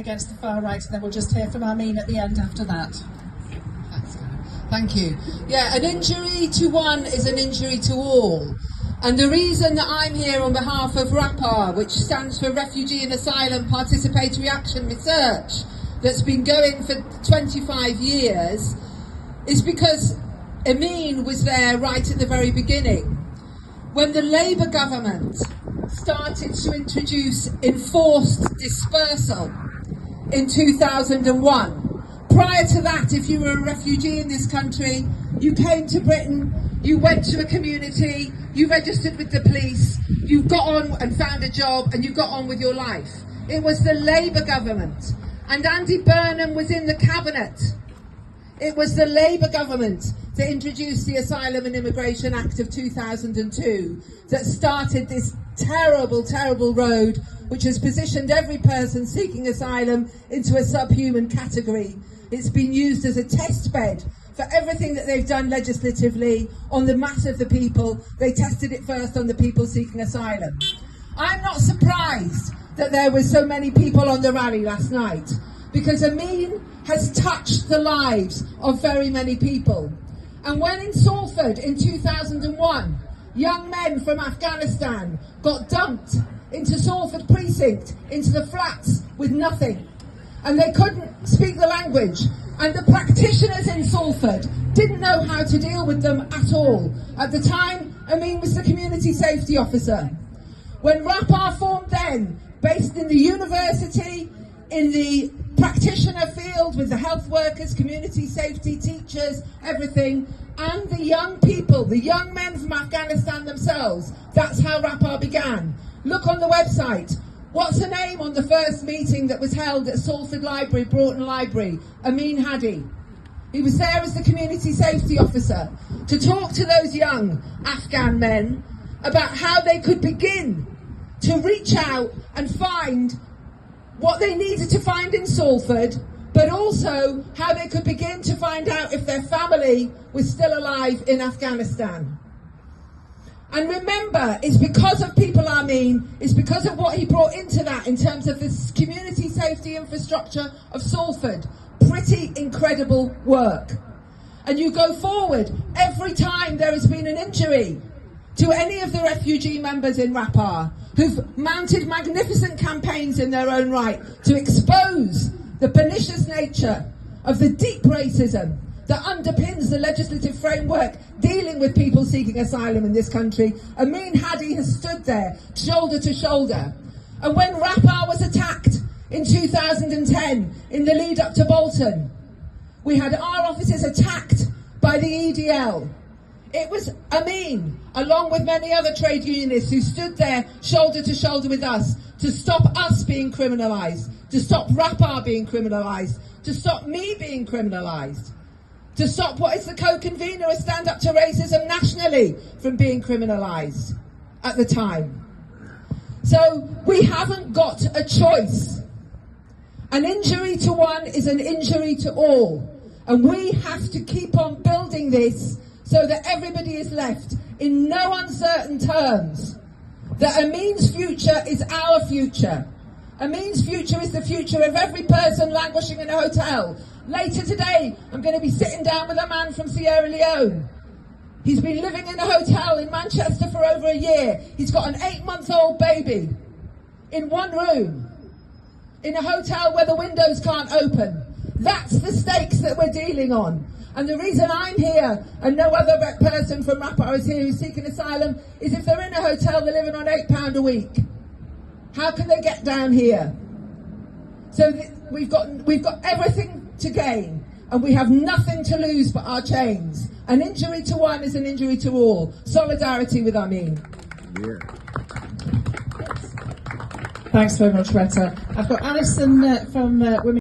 against the far right, and then we'll just hear from Ameen at the end after that. Thank you. Yeah, an injury to one is an injury to all. And the reason that I'm here on behalf of RAPAR, which stands for Refugee and Asylum Participatory Action Research, that's been going for 25 years, is because Ameen was there right at the very beginning. When the Labour government started to introduce enforced dispersal in 2001, prior to that, if you were a refugee in this country, you came to Britain, you went to a community, you registered with the police, you got on and found a job, and you got on with your life. It was the Labour government, and Andy Burnham was in the cabinet. It was the Labour government that introduced the Asylum and Immigration Act of 2002 that started this terrible, terrible road which has positioned every person seeking asylum into a subhuman category. It's been used as a test bed for everything that they've done legislatively on the mass of the people. They tested it first on the people seeking asylum. I'm not surprised that there were so many people on the rally last night, because Ameen has touched the lives of very many people. And when in Salford in 2001, young men from Afghanistan got dumped into Salford precinct, into the flats with nothing, and they couldn't speak the language, and the practitioners in Salford didn't know how to deal with them at all. At the time, Ameen was the community safety officer. When RAPAR formed then, based in the university, in the practitioner field with the health workers, community safety, teachers, everything, and the young people, the young men from Afghanistan themselves, that's how RAPAR began. Look on the website. What's her name on the first meeting that was held at Salford Library, Broughton Library? Ameen Hadi. He was there as the community safety officer to talk to those young Afghan men about how they could begin to reach out and find what they needed to find in Salford, but also how they could begin to find out if their family was still alive in Afghanistan. And remember, it's because of people Ameen, it's because of what he brought into that in terms of this community safety infrastructure of Salford. Pretty incredible work. And you go forward, every time there has been an injury to any of the refugee members in RAPAR, who've mounted magnificent campaigns in their own right to expose the pernicious nature of the deep racism that underpins the legislative framework dealing with people seeking asylum in this country. Ameen Hadi has stood there, shoulder to shoulder. And when RAPAR was attacked in 2010, in the lead up to Bolton, we had our offices attacked by the EDL. It was Ameen, along with many other trade unionists, who stood there shoulder to shoulder with us to stop us being criminalised, to stop RAPAR being criminalised, to stop me being criminalised, to stop what is the co-convener of Stand Up to Racism nationally from being criminalised at the time. So we haven't got a choice. An injury to one is an injury to all. And we have to keep on building this so that everybody is left in no uncertain terms that Ameen's future is our future. Ameen's future is the future of every person languishing in a hotel. Later today, I'm going to be sitting down with a man from Sierra Leone. He's been living in a hotel in Manchester for over a year. He's got an 8-month-old baby in one room, in a hotel where the windows can't open. That's the stakes that we're dealing on. And the reason I'm here and no other person from RAPAR is here who's seeking asylum is if they're in a hotel, they're living on £8 a week. How can they get down here? So we've got everything to gain, and we have nothing to lose but our chains. An injury to one is an injury to all. Solidarity with Ameen. Yeah. Thanks very much, Rhetta. I've got Alison from Women